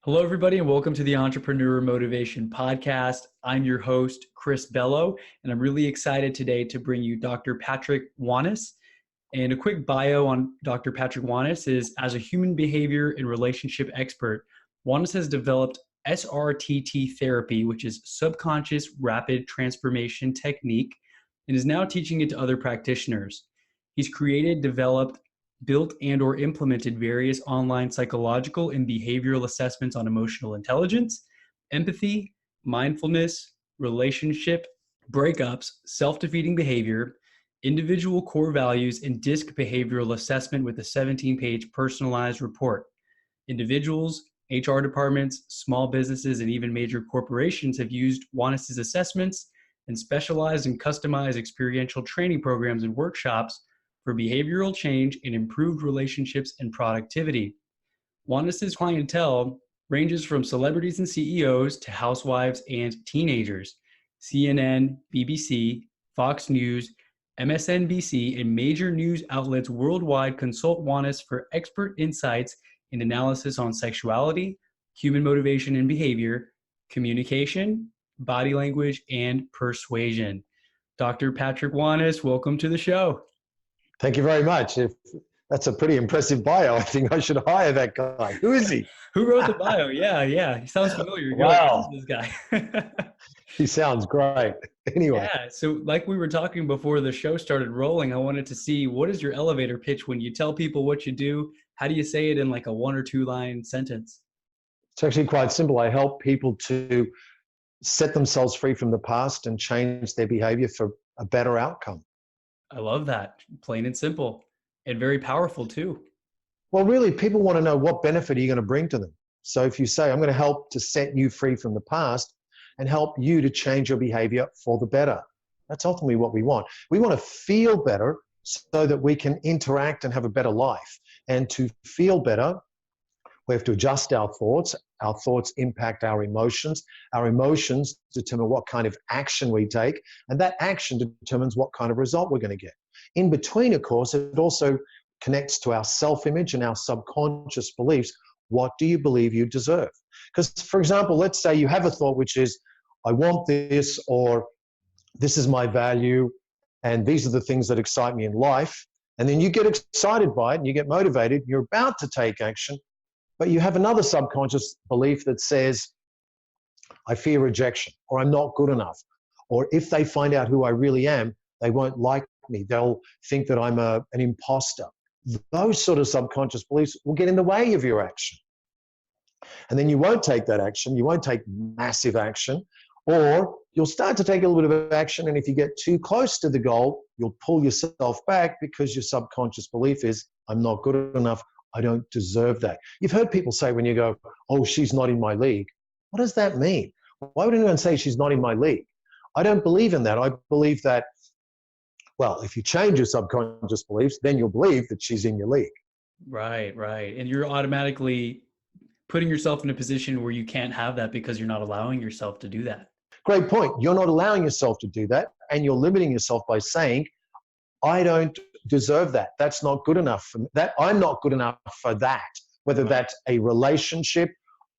Hello, everybody, and welcome to the Entrepreneur Motivation Podcast. I'm your host, Chris Bello, and I'm really excited today to bring you Dr. Patrick Wanis. And a quick bio on Dr. Patrick Wanis is, as a human behavior and relationship expert, Wanis has developed SRTT therapy, which is subconscious rapid transformation technique, and is now teaching it to other practitioners. He's created, developed, built and or implemented various online psychological and behavioral assessments on emotional intelligence, empathy, mindfulness, relationship, breakups, self-defeating behavior, individual core values, and DISC behavioral assessment with a 17-page personalized report. Individuals, HR departments, small businesses, and even major corporations have used Wanis's assessments and specialized and customized experiential training programs and workshops for behavioral change and improved relationships and productivity. Wanis's clientele ranges from celebrities and CEOs to housewives and teenagers. CNN, BBC, Fox News, MSNBC, and major news outlets worldwide consult Wanis for expert insights and analysis on sexuality, human motivation and behavior, communication, body language, and persuasion. Dr. Patrick Wanis, welcome to the show. Thank you very much. That's a pretty impressive bio. I think I should hire that guy. Who is he? Who wrote the bio? Yeah. He sounds familiar. Wow. This guy. He sounds great. Anyway. Yeah. So like we were talking before the show started rolling, I wanted to see, what is your elevator pitch when you tell people what you do? How do you say it in like a 1 or 2 line sentence? It's actually quite simple. I help people to set themselves free from the past and change their behavior for a better outcome. I love that. Plain and simple, and very powerful too. Well, really, people want to know, what benefit are you going to bring to them? So if you say, I'm going to help to set you free from the past and help you to change your behavior for the better. That's ultimately what we want. We want to feel better so that we can interact and have a better life. And to feel better, we have to adjust our thoughts. Our thoughts impact our emotions. Our emotions determine what kind of action we take, and that action determines what kind of result we're going to get. In between, of course, it also connects to our self-image and our subconscious beliefs. What do you believe you deserve? Because, for example, let's say you have a thought which is, I want this, or this is my value, and these are the things that excite me in life. And then you get excited by it and you get motivated, you're about to take action, but you have another subconscious belief that says, I fear rejection, or I'm not good enough, or if they find out who I really am, they won't like me. They'll think that I'm an imposter. Those sort of subconscious beliefs will get in the way of your action. And then you won't take that action. You won't take massive action, or you'll start to take a little bit of action. And if you get too close to the goal, you'll pull yourself back because your subconscious belief is, I'm not good enough. I don't deserve that. You've heard people say when you go, oh, she's not in my league. What does that mean? Why would anyone say she's not in my league? I don't believe in that. I believe that, well, if you change your subconscious beliefs, then you'll believe that she's in your league. Right. And you're automatically putting yourself in a position where you can't have that because you're not allowing yourself to do that. Great point. You're not allowing yourself to do that, and you're limiting yourself by saying, I don't deserve that. That's not good enough for me. That I'm not good enough for that. Whether that's a relationship,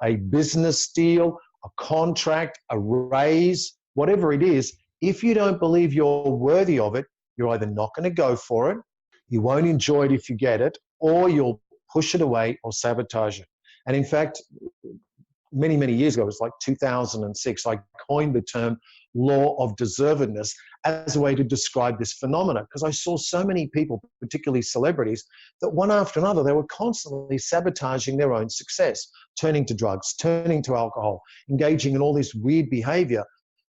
a business deal, a contract, a raise, whatever it is, if you don't believe you're worthy of it, you're either not going to go for it, you won't enjoy it if you get it, or you'll push it away or sabotage it. And in fact, many, many years ago, it was like 2006, I coined the term Law of Deservedness as a way to describe this phenomena, because I saw so many people, particularly celebrities, that one after another, they were constantly sabotaging their own success, turning to drugs, turning to alcohol, engaging in all this weird behavior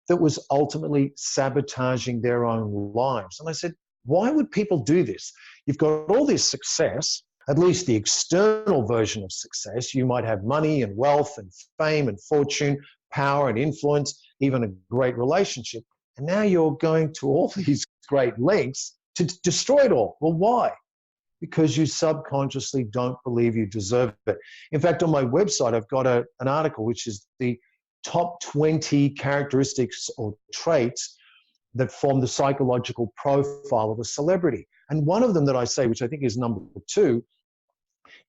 that was ultimately sabotaging their own lives. And I said, why would people do this? You've got all this success, at least the external version of success. You might have money and wealth and fame and fortune, power and influence, even a great relationship. And now you're going to all these great lengths to destroy it all. Well, why? Because you subconsciously don't believe you deserve it. In fact, on my website, I've got an article which is the top 20 characteristics or traits that form the psychological profile of a celebrity. And one of them that I say, which I think is number 2,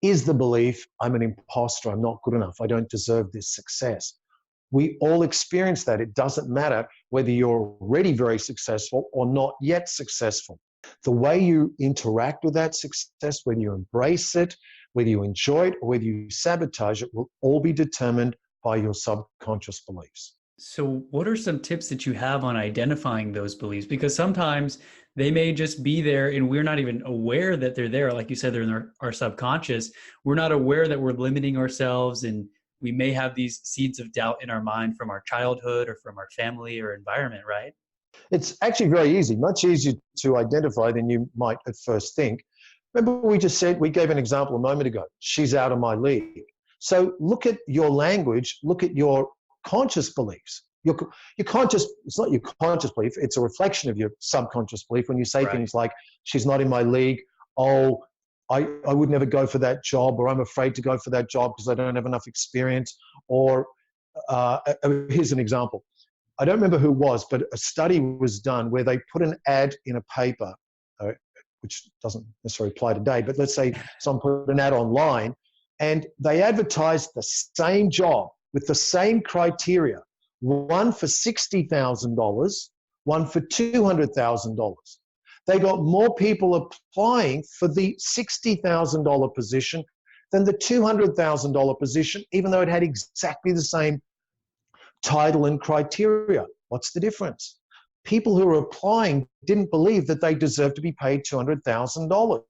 is the belief, I'm an imposter, I'm not good enough, I don't deserve this success. We all experience that. It doesn't matter whether you're already very successful or not yet successful. The way you interact with that success, whether you embrace it, whether you enjoy it, or whether you sabotage it, will all be determined by your subconscious beliefs. So, what are some tips that you have on identifying those beliefs? Because sometimes they may just be there and we're not even aware that they're there. Like you said, they're in our subconscious. We're not aware that we're limiting ourselves, and we may have these seeds of doubt in our mind from our childhood or from our family or environment, right? It's actually very easy, much easier to identify than you might at first think. Remember, we gave an example a moment ago. She's out of my league. So look at your language, look at your conscious beliefs. Your conscious, it's not your conscious belief, it's a reflection of your subconscious belief when you say things like, she's not in my league, oh, I would never go for that job, or I'm afraid to go for that job because I don't have enough experience, or here's an example. I don't remember who it was, but a study was done where they put an ad in a paper, which doesn't necessarily apply today, but let's say someone put an ad online and they advertised the same job with the same criteria, one for $60,000, one for $200,000. They got more people applying for the $60,000 position than the $200,000 position, even though it had exactly the same title and criteria. What's the difference? People who were applying didn't believe that they deserved to be paid $200,000.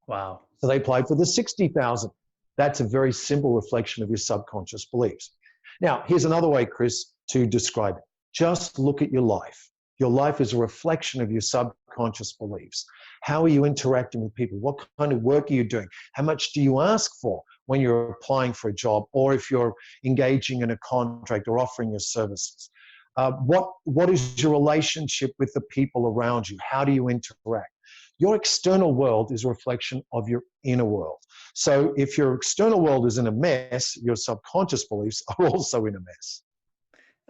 Wow. So they applied for the $60,000. That's a very simple reflection of your subconscious beliefs. Now, here's another way, Chris, to describe it. Just look at your life. Your life is a reflection of your subconscious beliefs. How are you interacting with people? What kind of work are you doing? How much do you ask for when you're applying for a job, or if you're engaging in a contract or offering your services? What is your relationship with the people around you? How do you interact? Your external world is a reflection of your inner world. So if your external world is in a mess, your subconscious beliefs are also in a mess.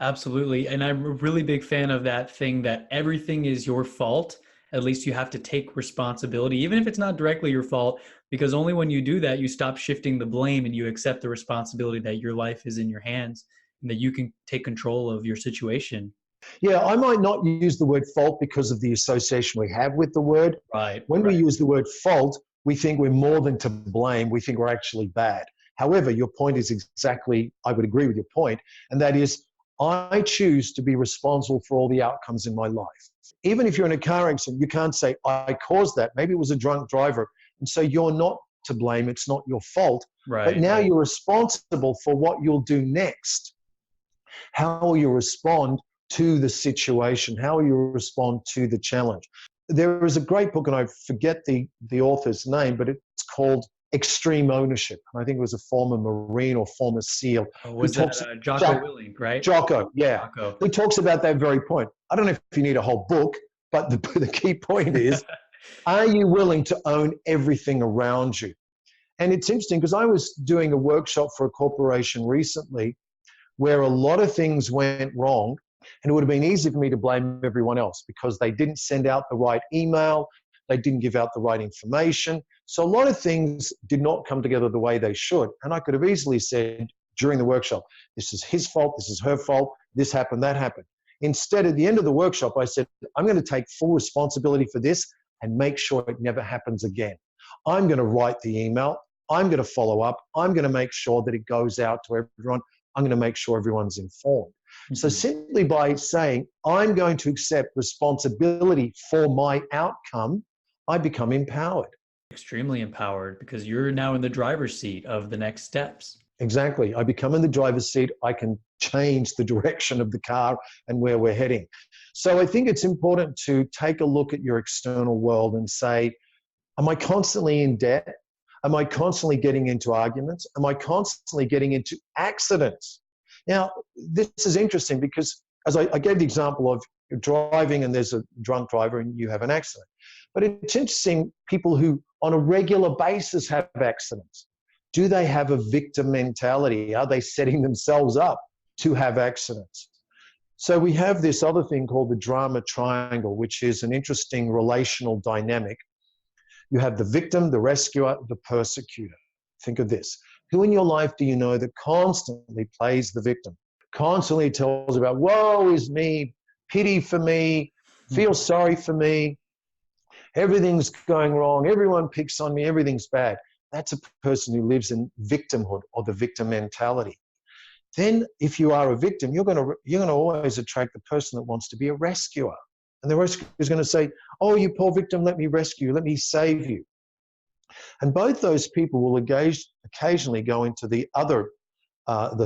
Absolutely. And I'm a really big fan of that thing that everything is your fault. At least you have to take responsibility, even if it's not directly your fault, because only when you do that, you stop shifting the blame and you accept the responsibility that your life is in your hands and that you can take control of your situation. Yeah, I might not use the word fault because of the association we have with the word. Right. When we use the word fault, we think we're more than to blame. We think we're actually bad. However, your point is exactly, I would agree with your point, and that is, I choose to be responsible for all the outcomes in my life. Even if you're in a car accident, you can't say, I caused that. Maybe it was a drunk driver. And so you're not to blame. It's not your fault. Right. But now you're responsible for what you'll do next. How will you respond to the situation? How will you respond to the challenge? There is a great book, and I forget the author's name, but it's called Extreme Ownership. I think it was a former Marine or former SEAL. Was that Jocko Willink, right? Jocko, yeah. Jocko. He talks about that very point. I don't know if you need a whole book, but the key point is, are you willing to own everything around you? And it's interesting because I was doing a workshop for a corporation recently where a lot of things went wrong, and it would have been easy for me to blame everyone else because they didn't send out the right email, they didn't give out the right information. So a lot of things did not come together the way they should. And I could have easily said during the workshop, this is his fault, this is her fault, this happened, that happened. Instead, at the end of the workshop, I said, I'm going to take full responsibility for this and make sure it never happens again. I'm going to write the email. I'm going to follow up. I'm going to make sure that it goes out to everyone. I'm going to make sure everyone's informed. Mm-hmm. So simply by saying, I'm going to accept responsibility for my outcome, I become empowered. Extremely empowered because you're now in the driver's seat of the next steps. Exactly. I become in the driver's seat. I can change the direction of the car and where we're heading. So I think it's important to take a look at your external world and say, am I constantly in debt? Am I constantly getting into arguments? Am I constantly getting into accidents? Now, this is interesting because as I gave the example of driving and there's a drunk driver and you have an accident. But it's interesting, people who on a regular basis have accidents. Do they have a victim mentality? Are they setting themselves up to have accidents? So we have this other thing called the drama triangle, which is an interesting relational dynamic. You have the victim, the rescuer, the persecutor. Think of this. Who in your life do you know that constantly plays the victim? Constantly tells about, woe is me, pity for me, feel sorry for me, everything's going wrong, everyone picks on me, everything's bad. That's a person who lives in victimhood or the victim mentality. Then if you are a victim, you're going to always attract the person that wants to be a rescuer. And the rescuer is going to say, oh, you poor victim, let me rescue you, let me save you. And both those people will occasionally go into the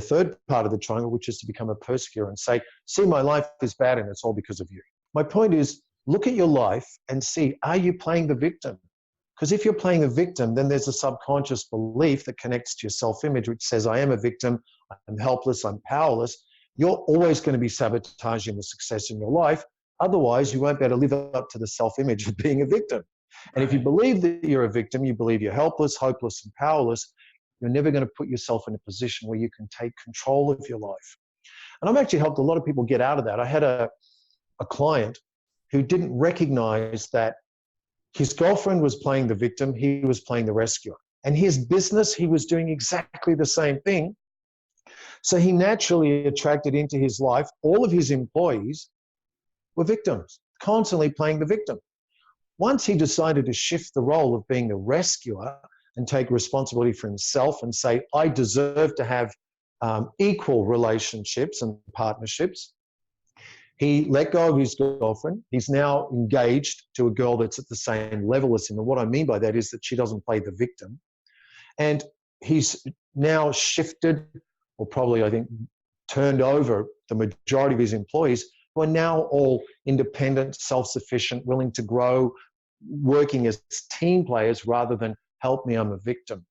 third part of the triangle, which is to become a persecutor and say, see, my life is bad and it's all because of you. My point is, look at your life and see, are you playing the victim? Because if you're playing a victim, then there's a subconscious belief that connects to your self-image, which says, I am a victim, I'm helpless, I'm powerless. You're always going to be sabotaging the success in your life. Otherwise, you won't be able to live up to the self-image of being a victim. And if you believe that you're a victim, you believe you're helpless, hopeless, and powerless, you're never going to put yourself in a position where you can take control of your life. And I've actually helped a lot of people get out of that. I had a client who didn't recognize that his girlfriend was playing the victim, he was playing the rescuer. And his business, he was doing exactly the same thing. So he naturally attracted into his life, all of his employees were victims, constantly playing the victim. Once he decided to shift the role of being the rescuer and take responsibility for himself and say, I deserve to have equal relationships and partnerships, he let go of his girlfriend. He's now engaged to a girl that's at the same level as him. And what I mean by that is that she doesn't play the victim. And he's now shifted, or probably I think turned over the majority of his employees who are now all independent, self-sufficient, willing to grow, working as team players rather than help me, I'm a victim.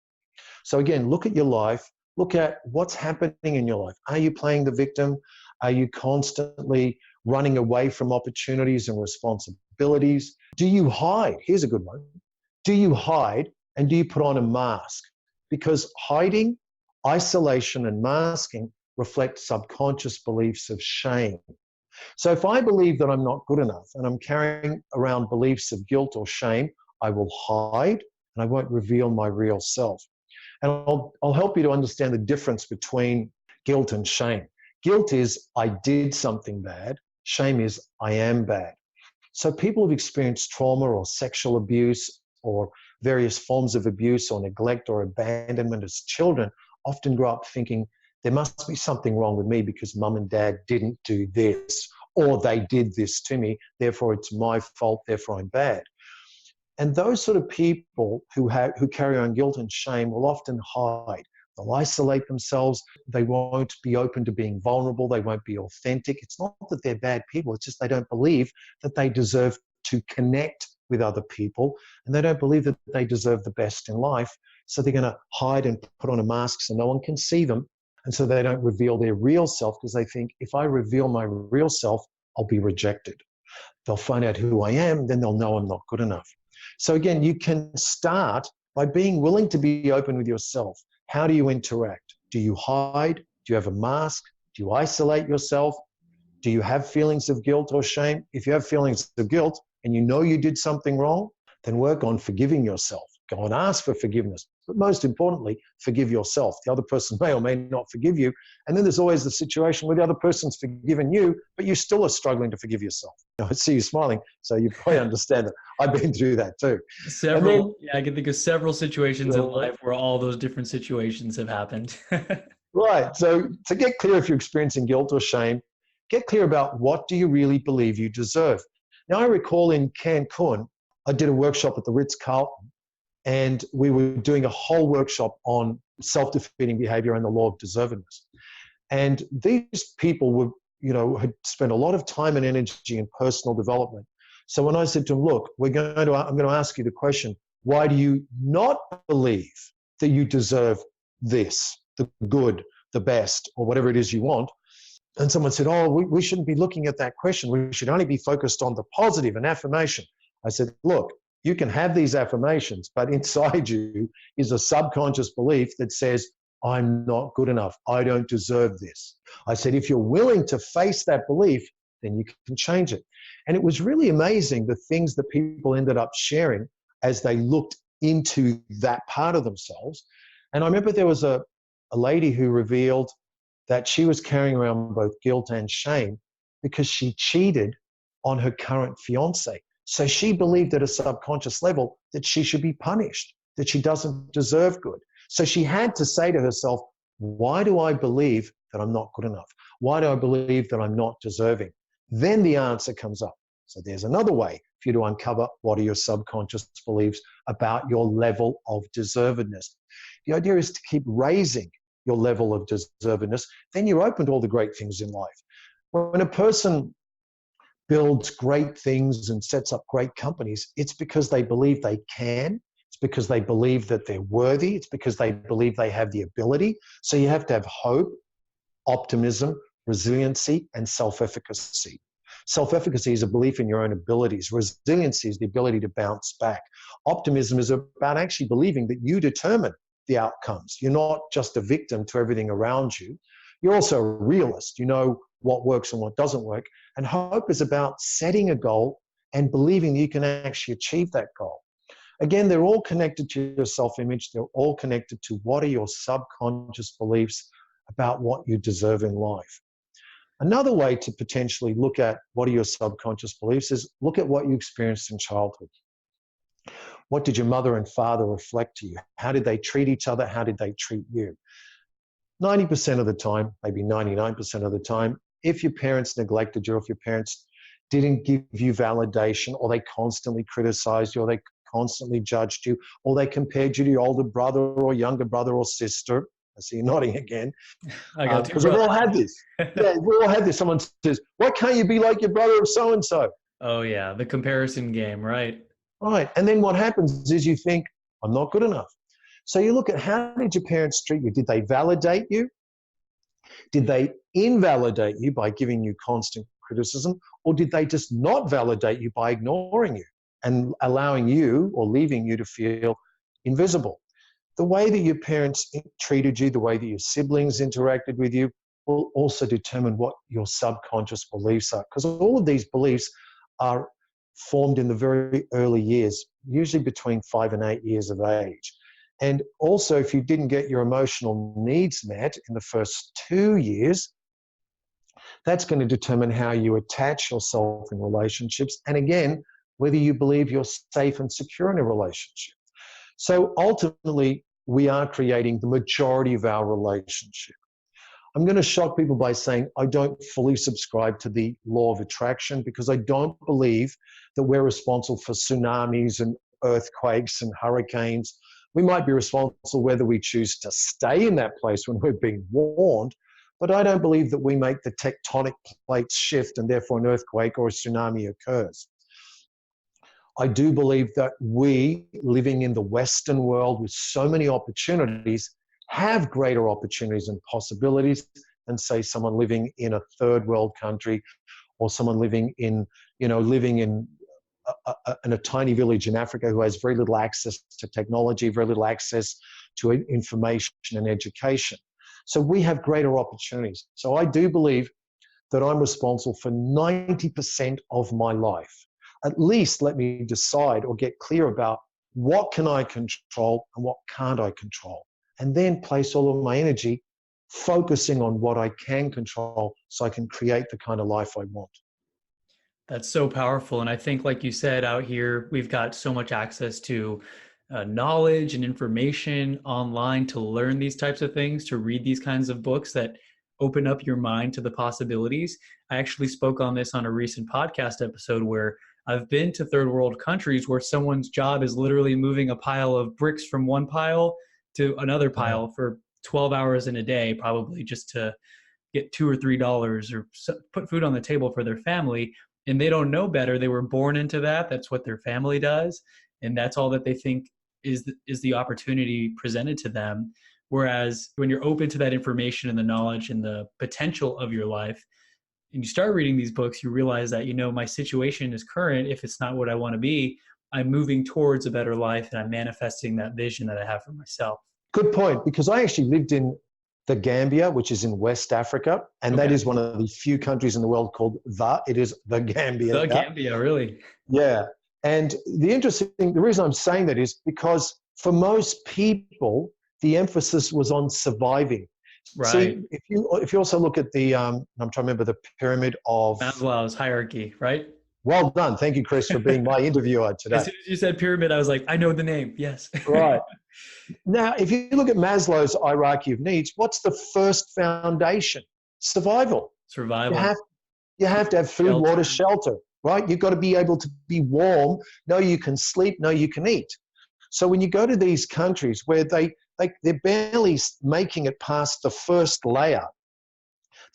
So again, look at your life. Look at what's happening in your life. Are you playing the victim? Are you constantly running away from opportunities and responsibilities? Do you hide? Here's a good one. Do you hide and do you put on a mask? Because hiding, isolation, and masking reflect subconscious beliefs of shame. So if I believe that I'm not good enough and I'm carrying around beliefs of guilt or shame, I will hide and I won't reveal my real self. And I'll help you to understand the difference between guilt and shame. Guilt is, I did something bad. Shame is, I am bad. So people who've experienced trauma or sexual abuse or various forms of abuse or neglect or abandonment as children often grow up thinking, there must be something wrong with me because mum and dad didn't do this, or they did this to me, therefore it's my fault, therefore I'm bad. And those sort of people who carry on guilt and shame will often hide. They'll isolate themselves. They won't be open to being vulnerable. They won't be authentic. It's not that they're bad people. It's just they don't believe that they deserve to connect with other people, and they don't believe that they deserve the best in life. So they're going to hide and put on a mask so no one can see them. And so they don't reveal their real self because they think, if I reveal my real self, I'll be rejected. They'll find out who I am, then they'll know I'm not good enough. So again, you can start by being willing to be open with yourself. How do you interact? Do you hide? Do you have a mask? Do you isolate yourself? Do you have feelings of guilt or shame? If you have feelings of guilt and you know you did something wrong, then work on forgiving yourself. Go and ask for forgiveness. But most importantly, forgive yourself. The other person may or may not forgive you. And then there's always the situation where the other person's forgiven you, but you still are struggling to forgive yourself. Now, I see you smiling, so you probably understand that. I've been through that too. I can think of several situations in life where all those different situations have happened. Right. So to get clear if you're experiencing guilt or shame, get clear about what do you really believe you deserve. Now, I recall in Cancun, I did a workshop at the Ritz-Carlton, and we were doing a whole workshop on self-defeating behavior and the law of deservedness. And these people were, had spent a lot of time and energy in personal development. So when I said to them, look, I'm going to ask you the question, why do you not believe that you deserve this, the good, the best, or whatever it is you want? And someone said, oh, we shouldn't be looking at that question. We should only be focused on the positive and affirmation. I said, look, you can have these affirmations, but inside you is a subconscious belief that says, I'm not good enough. I don't deserve this. I said, if you're willing to face that belief, then you can change it. And it was really amazing the things that people ended up sharing as they looked into that part of themselves. And I remember there was a lady who revealed that she was carrying around both guilt and shame because she cheated on her current fiance. So she believed at a subconscious level that she should be punished, that she doesn't deserve good. So she had to say to herself, why do I believe that I'm not good enough? Why do I believe that I'm not deserving? Then the answer comes up. So there's another way for you to uncover what are your subconscious beliefs about your level of deservedness. The idea is to keep raising your level of deservedness. Then you're open to all the great things in life. When a person builds great things and sets up great companies, it's because they believe they can. It's because they believe that they're worthy. It's because they believe they have the ability. So you have to have hope, optimism, resiliency, and self-efficacy. Self-efficacy is a belief in your own abilities. Resiliency is the ability to bounce back. Optimism is about actually believing that you determine the outcomes. You're not just a victim to everything around you. You're also a realist. You know what works and what doesn't work. And hope is about setting a goal and believing that you can actually achieve that goal. Again, they're all connected to your self-image. They're all connected to what are your subconscious beliefs about what you deserve in life. Another way to potentially look at what are your subconscious beliefs is look at what you experienced in childhood. What did your mother and father reflect to you? How did they treat each other? How did they treat you? 90% of the time, maybe 99% of the time, if your parents neglected you, if your parents didn't give you validation, or they constantly criticized you, or they constantly judged you, or they compared you to your older brother or younger brother or sister. I see you nodding again. I got two because we've brothers. all had this. Yeah, we all had this. Someone says, why can't you be like your brother of so-and-so? Oh yeah, the comparison game, right? Right. And then what happens is you think, I'm not good enough. So you look at how did your parents treat you? Did they validate you? Did they invalidate you by giving you constant criticism? Or did they just not validate you by ignoring you and allowing you or leaving you to feel invisible? The way that your parents treated you, the way that your siblings interacted with you, will also determine what your subconscious beliefs are. Because all of these beliefs are formed in the very early years, usually between 5 and 8 years of age. And also, if you didn't get your emotional needs met in the first 2 years, that's going to determine how you attach yourself in relationships. And again, whether you believe you're safe and secure in a relationship. So ultimately, we are creating the majority of our relationship. I'm going to shock people by saying I don't fully subscribe to the law of attraction because I don't believe that we're responsible for tsunamis and earthquakes and hurricanes. We might be responsible whether we choose to stay in that place when we've been warned, but I don't believe that we make the tectonic plates shift and therefore an earthquake or a tsunami occurs. I do believe that we, living in the Western world with so many opportunities, have greater opportunities and possibilities than, say, someone living in a third world country or someone living in a tiny village in Africa who has very little access to technology, very little access to information and education. So we have greater opportunities. So I do believe that I'm responsible for 90% of my life. At least let me decide or get clear about what can I control and what can't I control. And then place all of my energy focusing on what I can control so I can create the kind of life I want. That's so powerful. And I think, like you said, out here, we've got so much access to knowledge and information online to learn these types of things, to read these kinds of books that open up your mind to the possibilities. I actually spoke on this on a recent podcast episode where I've been to third world countries where someone's job is literally moving a pile of bricks from one pile to another pile for 12 hours in a day, probably just to get $2 or $3 or put food on the table for their family. And they don't know better. They were born into that. That's what their family does. And that's all that they think is the opportunity presented to them. Whereas when you're open to that information and the knowledge and the potential of your life, and you start reading these books, you realize that, my situation is current. If it's not what I want to be, I'm moving towards a better life and I'm manifesting that vision that I have for myself. Good point, because I actually lived in the Gambia, which is in West Africa, and that is one of the few countries in the world called it is the Gambia. The Gambia, really? Yeah. And the reason I'm saying that is because for most people, the emphasis was on surviving. Right. See, if you also look at the, I'm trying to remember the pyramid of, Maslow's hierarchy, right? well done. Thank you, Chris, for being my interviewer As today. soon as you said pyramid, I was like, I know the name. Yes. Right. Now, if you look at Maslow's hierarchy of needs, what's the first foundation? Survival. You Survival. have you have to have food, Shelter. water, shelter, right? You've got to be able to be warm, know you can sleep, know you can eat. So when you go to these countries where they're barely making it past the first layer,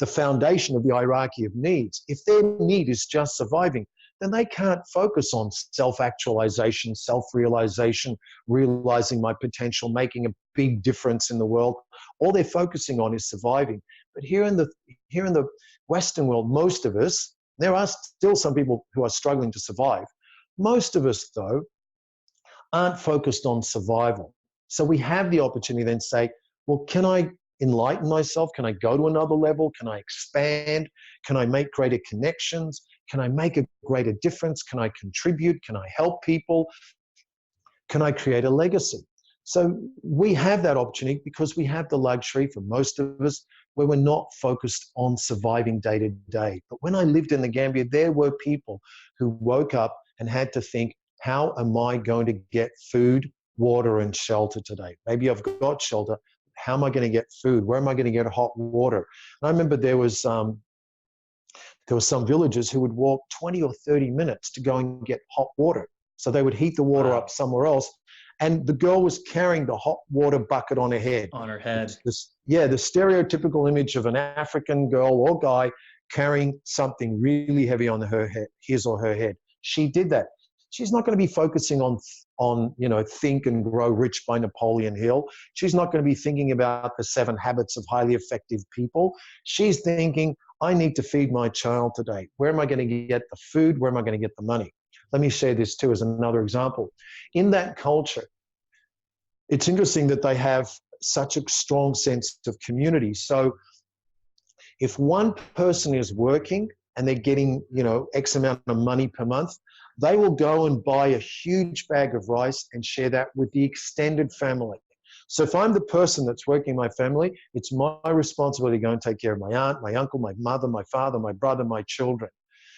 the foundation of the hierarchy of needs, if their need is just surviving, then they can't focus on self-actualization, self-realization, realizing my potential, making a big difference in the world. All they're focusing on is surviving. But here in the Western world, most of us, there are still some people who are struggling to survive. Most of us, though, aren't focused on survival. So we have the opportunity then to say, well, can I enlighten myself? Can I go to another level? Can I expand? Can I make greater connections? Can I make a greater difference? Can I contribute? Can I help people? Can I create a legacy? So we have that opportunity because we have the luxury for most of us where we're not focused on surviving day to day. But when I lived in the Gambia, there were people who woke up and had to think, how am I going to get food, water, and shelter today? Maybe I've got shelter. How am I going to get food? Where am I going to get hot water? And I remember there was some villagers who would walk 20 or 30 minutes to go and get hot water. So they would heat the water up somewhere else. And the girl was carrying the hot water bucket on her head. On her head. The stereotypical image of an African girl or guy carrying something really heavy on her head, his or her head. She did that. She's not going to be focusing on Think and Grow Rich by Napoleon Hill. She's not going to be thinking about the 7 habits of highly effective people. She's thinking, I need to feed my child today. Where am I going to get the food? Where am I going to get the money? Let me share this too as another example. In that culture, it's interesting that they have such a strong sense of community. So if one person is working and they're getting, X amount of money per month, they will go and buy a huge bag of rice and share that with the extended family. So if I'm the person that's working in my family, it's my responsibility to go and take care of my aunt, my uncle, my mother, my father, my brother, my children.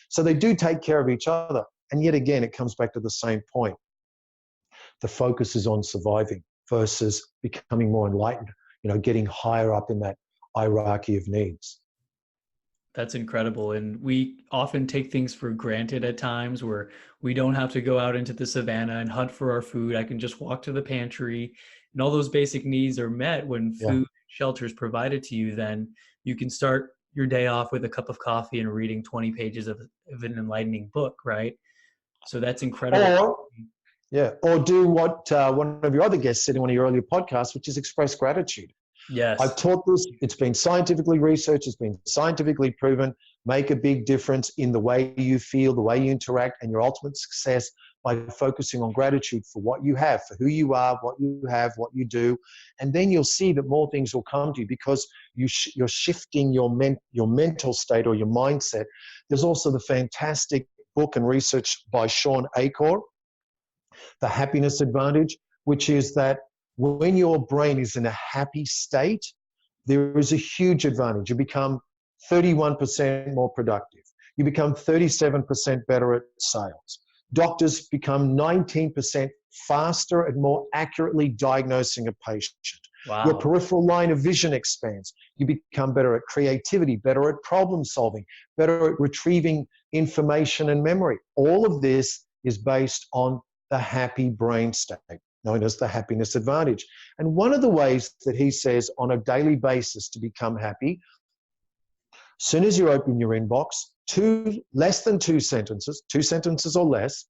So they do take care of each other. And yet again, it comes back to the same point. The focus is on surviving versus becoming more enlightened, getting higher up in that hierarchy of needs. That's incredible. And we often take things for granted at times where we don't have to go out into the savannah and hunt for our food. I can just walk to the pantry and all those basic needs are met when food, shelter is provided to you. Then you can start your day off with a cup of coffee and reading 20 pages of an enlightening book, right? So that's incredible. Or do what one of your other guests said in one of your earlier podcasts, which is express gratitude. Yes. I've taught this. It's been scientifically researched. It's been scientifically proven. Make a big difference in the way you feel, the way you interact, and your ultimate success by focusing on gratitude for what you have, for who you are, what you have, what you do. And then you'll see that more things will come to you because you're shifting your mental state or your mindset. There's also the fantastic book and research by Sean Achor, The Happiness Advantage, which is that when your brain is in a happy state, there is a huge advantage. You become 31% more productive. You become 37% better at sales. Doctors become 19% faster and more accurately diagnosing a patient. Wow. Your peripheral line of vision expands. You become better at creativity, better at problem solving, better at retrieving information and memory. All of this is based on the happy brain state, known as the happiness advantage. And one of the ways that he says on a daily basis to become happy, as soon as you open your inbox, less than 2 sentences or less,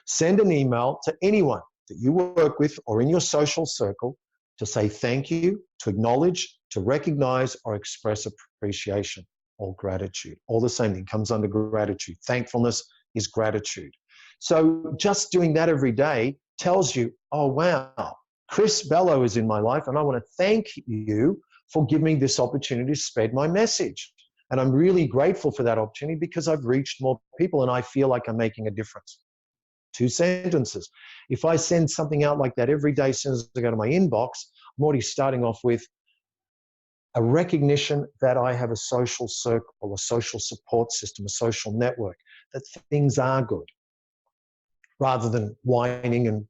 send an email to anyone that you work with or in your social circle to say thank you, to acknowledge, to recognize, or express appreciation or gratitude. All the same thing comes under gratitude. Thankfulness is gratitude. So just doing that every day tells you, oh, wow, Chris Bello is in my life, and I want to thank you for giving me this opportunity to spread my message. And I'm really grateful for that opportunity because I've reached more people and I feel like I'm making a difference. 2 sentences. If I send something out like that every day as soon as I go to my inbox, I'm already starting off with a recognition that I have a social circle, a social support system, a social network, that things are good, rather than whining and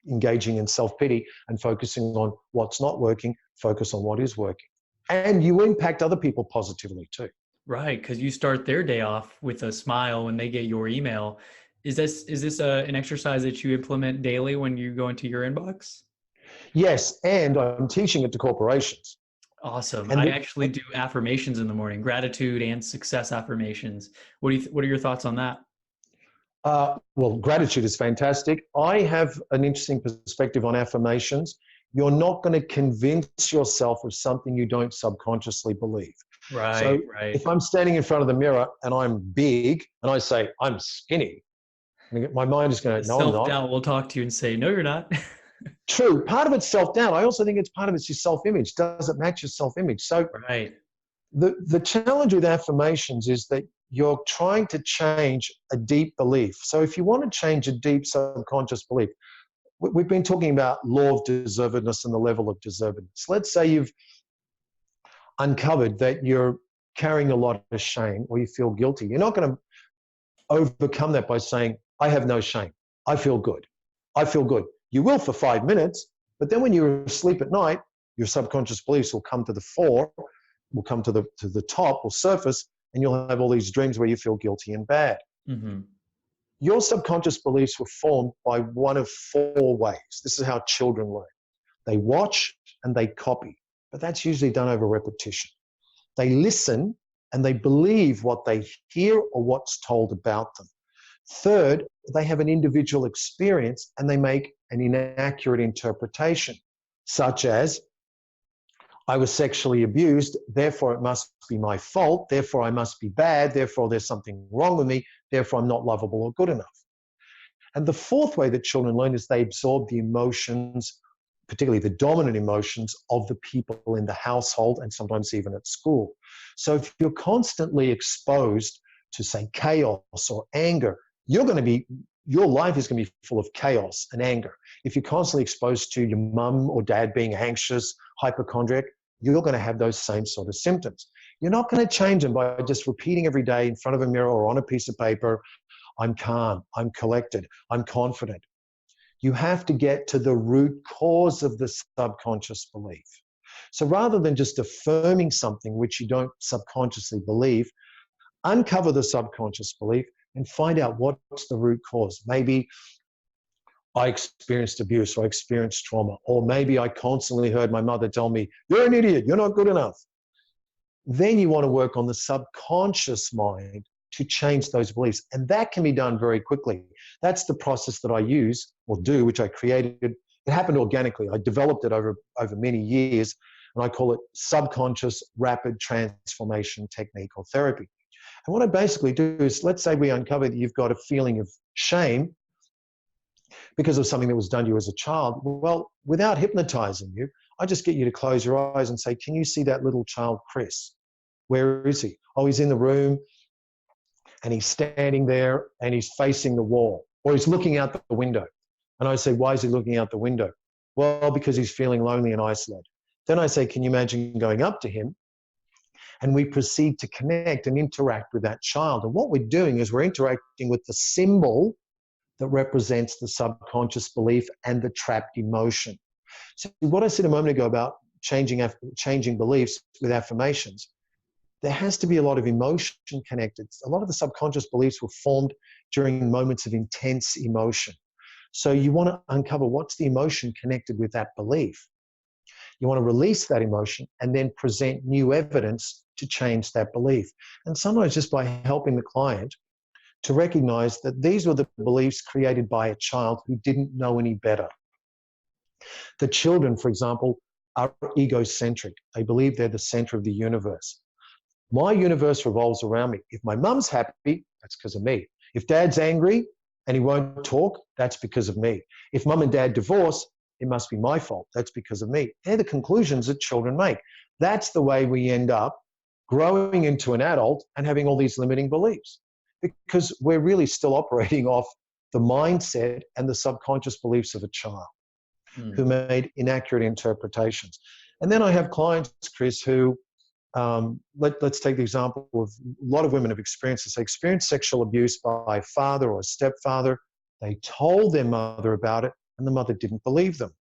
engaging in self-pity and focusing on what's not working. Focus on what is working. And you impact other people positively too. Right, because you start their day off with a smile when they get your email. Is this an exercise that you implement daily when you go into your inbox? Yes, and I'm teaching it to corporations. Awesome. And I actually do affirmations in the morning, gratitude and success affirmations. What are your thoughts on that? well, gratitude is fantastic. I have an interesting perspective on affirmations. You're not going to convince yourself of something you don't subconsciously believe. Right, So right. if I'm standing in front of the mirror and I'm big and I say, I'm skinny, my mind is The going, no, I'm not. self-doubt will talk to you and say, no, you're not. True. Part of it's self-doubt. I also think it's part of it's your self-image. Does it match your self-image? So Right. the challenge with affirmations is that you're trying to change a deep belief. So if you want to change a deep subconscious belief, we've been talking about law of deservedness and the level of deservedness. Let's say you've uncovered that you're carrying a lot of shame or you feel guilty. You're not going to overcome that by saying, I have no shame. I feel good. I feel good. You will for 5 minutes, but then when you're asleep at night, your subconscious beliefs will come to the fore, will come to the top or surface, and you'll have all these dreams where you feel guilty and bad. Hmm. Your subconscious beliefs were formed by one of 4 ways. This is how children learn. They watch and they copy, but that's usually done over repetition. They listen and they believe what they hear or what's told about them. Third, they have an individual experience and they make an inaccurate interpretation, such as, I was sexually abused, therefore it must be my fault, therefore I must be bad, therefore there's something wrong with me, therefore I'm not lovable or good enough. And the fourth way that children learn is they absorb the emotions, particularly the dominant emotions of the people in the household and sometimes even at school. So if you're constantly exposed to, say, chaos or anger, your life is going to be full of chaos and anger. If you're constantly exposed to your mum or dad being anxious, hypochondriac, you're going to have those same sort of symptoms. You're not going to change them by just repeating every day in front of a mirror or on a piece of paper, I'm calm, I'm collected, I'm confident. You have to get to the root cause of the subconscious belief. So rather than just affirming something which you don't subconsciously believe, uncover the subconscious belief and find out what's the root cause. Maybe I experienced abuse or I experienced trauma, or maybe I constantly heard my mother tell me, you're an idiot, you're not good enough. Then you want to work on the subconscious mind to change those beliefs. And that can be done very quickly. That's the process that I use or do, which I created. It happened organically. I developed it over many years, and I call it subconscious rapid transformation technique or therapy. And what I basically do is, let's say we uncover that you've got a feeling of shame because of something that was done to you as a child. Well, without hypnotizing you, I just get you to close your eyes and say, can you see that little child, Chris? Where is he? Oh, he's in the room and he's standing there and he's facing the wall, or he's looking out the window. And I say, why is he looking out the window? Well, because he's feeling lonely and isolated. Then I say, can you imagine going up to him? And we proceed to connect and interact with that child. And what we're doing is we're interacting with the symbol that represents the subconscious belief and the trapped emotion. So what I said a moment ago about changing beliefs with affirmations, there has to be a lot of emotion connected. A lot of the subconscious beliefs were formed during moments of intense emotion. So you want to uncover what's the emotion connected with that belief. You want to release that emotion and then present new evidence to change that belief. And sometimes just by helping the client to recognize that these were the beliefs created by a child who didn't know any better. The children, for example, are egocentric. They believe they're the center of the universe. My universe revolves around me. If my mum's happy, that's because of me. If dad's angry and he won't talk, that's because of me. If mum and dad divorce, it must be my fault. That's because of me. They're the conclusions that children make. That's the way we end up growing into an adult and having all these limiting beliefs, because we're really still operating off the mindset and the subconscious beliefs of a child who made inaccurate interpretations. And then I have clients, Chris, who, let's take the example of a lot of women have experienced this. They experienced sexual abuse by a father or a stepfather. They told their mother about it, and the mother didn't believe them.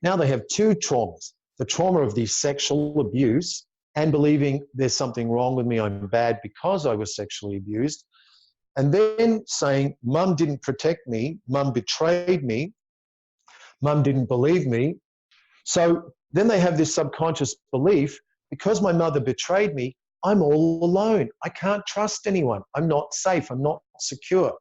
Now they have two traumas: the trauma of the sexual abuse and believing there's something wrong with me, I'm bad because I was sexually abused, and then saying, Mum didn't protect me, Mum betrayed me, Mum didn't believe me. So then they have this subconscious belief, because my mother betrayed me, I'm all alone. I can't trust anyone. I'm not safe. I'm not secure.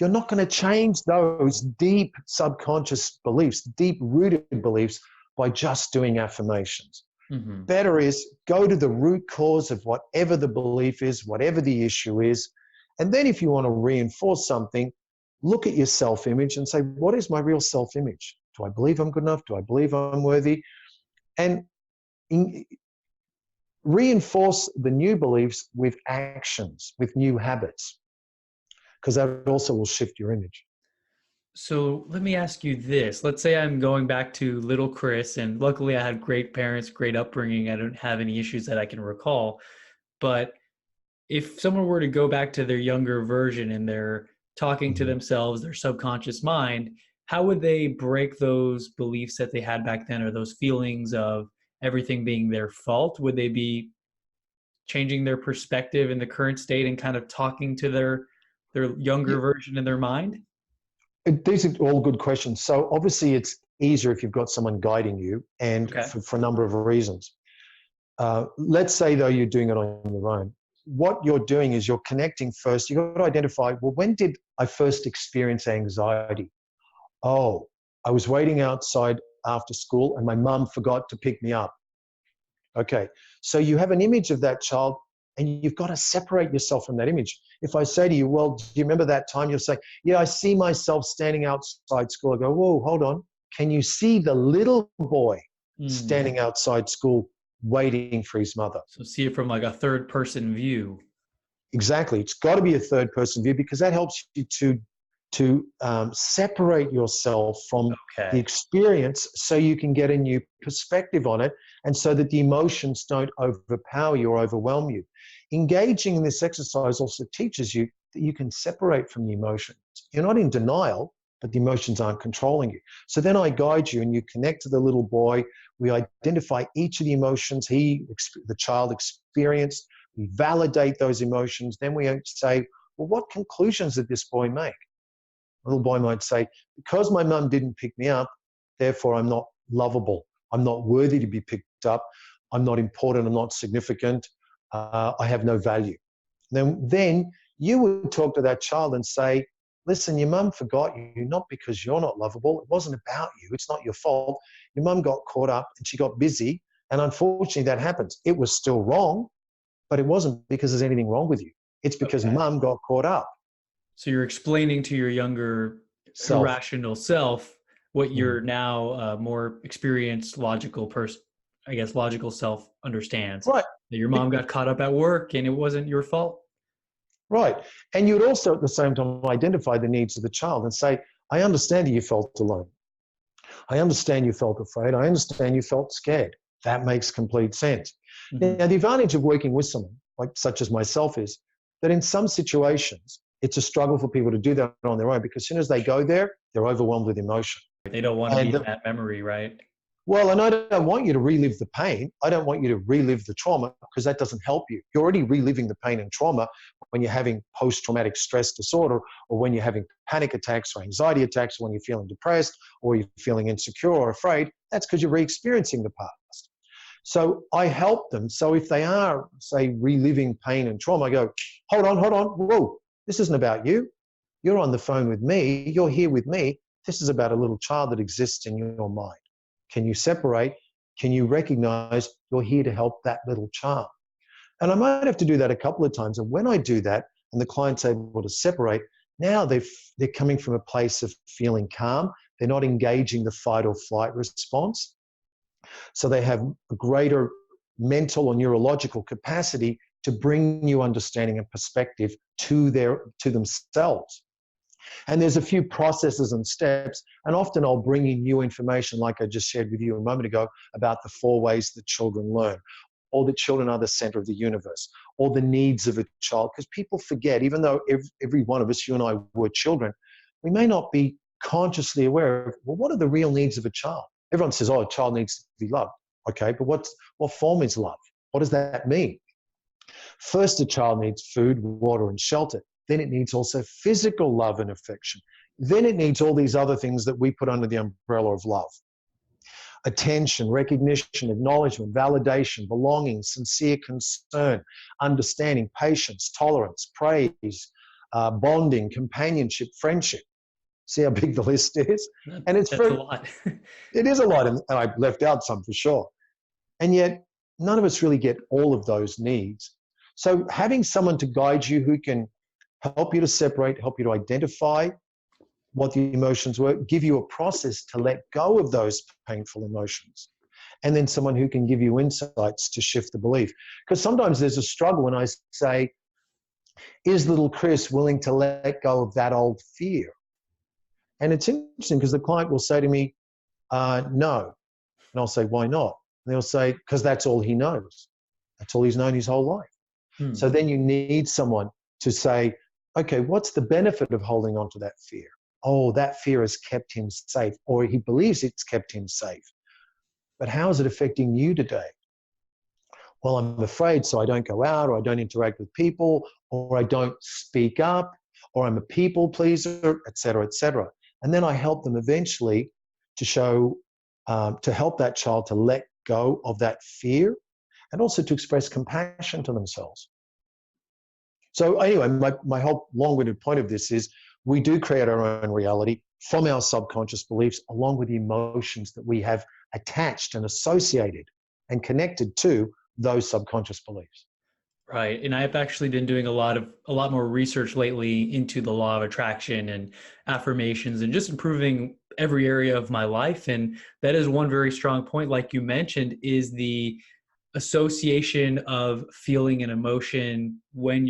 You're not going to change those deep subconscious beliefs, deep-rooted beliefs, by just doing affirmations. Better is go to the root cause of whatever the belief is, whatever the issue is. And then if you want to reinforce something, look at your self-image and say, what is my real self-image? Do I believe I'm good enough? Do I believe I'm worthy? And reinforce the new beliefs with actions, with new habits, because that also will shift your image. So let me ask you this. Let's say I'm going back to little Chris, and luckily I had great parents, great upbringing. I don't have any issues that I can recall. But if someone were to go back to their younger version and they're talking to themselves, their subconscious mind, how would they break those beliefs that they had back then, or those feelings of everything being their fault? Would they be changing their perspective in the current state and kind of talking to their younger version in their mind? These are all good questions. So obviously it's easier if you've got someone guiding you, and for a number of reasons. Let's say though you're doing it on your own. What you're doing is you're connecting first. You've got to identify, well, when did I first experience anxiety? Oh, I was waiting outside after school and my mum forgot to pick me up. Okay, so you have an image of that child and you've got to separate yourself from that image. If I say to you, well, do you remember that time? You'll say, yeah, I see myself standing outside school. I go, whoa, hold on. Can you see the little boy standing outside school waiting for his mother? So see it from like a third person view. Exactly. It's got to be a third person view, because that helps you to separate yourself from the experience, so you can get a new perspective on it, and so that the emotions don't overpower you or overwhelm you. Engaging in this exercise also teaches you that you can separate from the emotions. You're not in denial, but the emotions aren't controlling you. So then I guide you and you connect to the little boy. We identify each of the emotions the child experienced. We validate those emotions. Then we say, well, what conclusions did this boy make? The little boy might say, because my mum didn't pick me up, therefore I'm not lovable. I'm not worthy to be picked up. I'm not important. I'm not significant. I have no value. Then you would talk to that child and say, listen, your mum forgot you, not because you're not lovable. It wasn't about you. It's not your fault. Your mum got caught up and she got busy. And unfortunately that happens. It was still wrong, but it wasn't because there's anything wrong with you. It's because mum got caught up. So you're explaining to your younger irrational self what your now more experienced logical person, I guess logical self understands. Right. That your mom got caught up at work and it wasn't your fault. Right. And you would also at the same time identify the needs of the child and say, I understand that you felt alone. I understand you felt afraid. I understand you felt scared. That makes complete sense. Now, the advantage of working with someone, such as myself, is that in some situations, it's a struggle for people to do that on their own, because as soon as they go there, they're overwhelmed with emotion. They don't want to be in that memory, right? Well, and I don't want you to relive the pain. I don't want you to relive the trauma, because that doesn't help you. You're already reliving the pain and trauma when you're having post-traumatic stress disorder, or when you're having panic attacks or anxiety attacks, or when you're feeling depressed or you're feeling insecure or afraid. That's because you're re-experiencing the past. So I help them. So if they are, say, reliving pain and trauma, I go, hold on, whoa, this isn't about you. You're on the phone with me. You're here with me. This is about a little child that exists in your mind. Can you separate? Can you recognize you're here to help that little child? And I might have to do that a couple of times. And when I do that and the client's able to separate, now they're coming from a place of feeling calm. They're not engaging the fight or flight response. So they have a greater mental or neurological capacity to bring new understanding and perspective to themselves. And there's a few processes and steps, and often I'll bring in new information like I just shared with you a moment ago about the 4 ways that children learn, or that children are the center of the universe, or the needs of a child. Because people forget, even though every one of us, you and I, were children, we may not be consciously aware of, well, what are the real needs of a child? Everyone says, oh, a child needs to be loved. Okay, but what form is love? What does that mean? First, a child needs food, water, and shelter. Then it needs also physical love and affection. Then it needs all these other things that we put under the umbrella of love. Attention, recognition, acknowledgement, validation, belonging, sincere concern, understanding, patience, tolerance, praise, bonding, companionship, friendship. See how big the list is? And it's That's a lot. it is a lot, and I left out some for sure. And yet, none of us really get all of those needs. So having someone to guide you who can help you to separate, help you to identify what the emotions were, give you a process to let go of those painful emotions. And then someone who can give you insights to shift the belief. Because sometimes there's a struggle when I say, is little Chris willing to let go of that old fear? And it's interesting because the client will say to me, no. And I'll say, why not? And they'll say, because that's all he knows. That's all he's known his whole life. So then you need someone to say, okay, what's the benefit of holding on to that fear? Oh, that fear has kept him safe, or he believes it's kept him safe. But how is it affecting you today? Well, I'm afraid, so I don't go out, or I don't interact with people, or I don't speak up, or I'm a people pleaser, et cetera, et cetera. And then I help them eventually to show, to help that child to let go of that fear and also to express compassion to themselves. So anyway, my whole long-winded point of this is we do create our own reality from our subconscious beliefs along with the emotions that we have attached and associated and connected to those subconscious beliefs. Right. And I've actually been doing a lot more research lately into the law of attraction and affirmations and just improving every area of my life. And that is one very strong point, like you mentioned, is the association of feeling and emotion when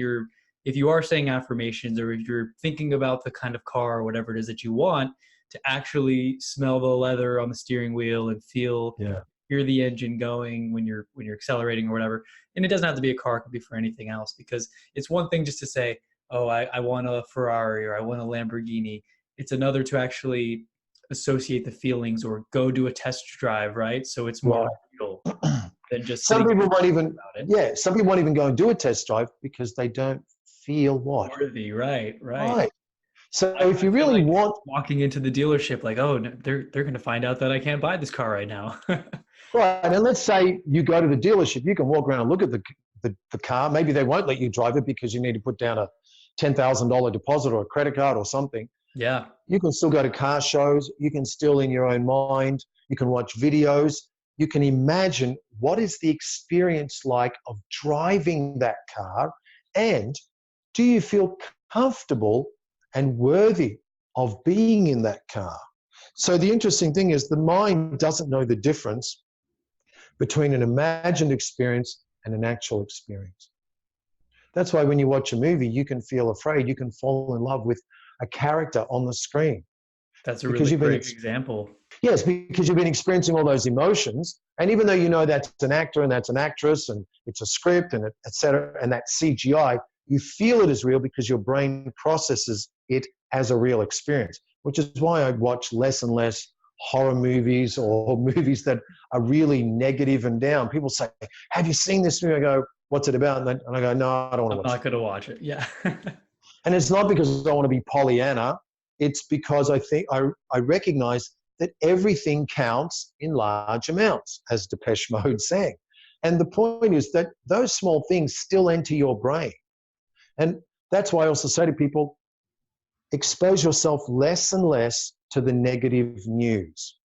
if you are saying affirmations, or if you're thinking about the kind of car or whatever it is that you want, to actually smell the leather on the steering wheel and hear the engine going when you're accelerating or whatever. And it doesn't have to be a car, it could be for anything else, because it's one thing just to say, oh, I want a Ferrari or I want a Lamborghini. It's another to actually associate the feelings or go do a test drive, right? So it's more real than just some people won't even about it. Some people won't even go and do a test drive because they don't feel what? Worthy, right. So if you really want walking into the dealership, like, oh, they're going to find out that I can't buy this car right now. right, and let's say you go to the dealership, you can walk around and look at the car. Maybe they won't let you drive it because you need to put down a $10,000 deposit or a credit card or something. Yeah. You can still go to car shows. You can still, in your own mind, you can watch videos. You can imagine what is the experience like of driving that car, and do you feel comfortable and worthy of being in that car? So the interesting thing is the mind doesn't know the difference between an imagined experience and an actual experience. That's why when you watch a movie, you can feel afraid. You can fall in love with a character on the screen. That's a really great example. Yes, because you've been experiencing all those emotions. And even though you know that's an actor and that's an actress and it's a script and et cetera, and that's CGI, you feel it as real because your brain processes it as a real experience, which is why I watch less and less horror movies or movies that are really negative and down. People say, have you seen this movie? I go, what's it about? And I go, no, I don't want to watch it. I'm not going to watch it. Yeah. And it's not because I want to be Pollyanna. It's because I think I recognize that everything counts in large amounts, as Depeche Mode sang. And the point is that those small things still enter your brain. And that's why I also say to people, expose yourself less and less to the negative news.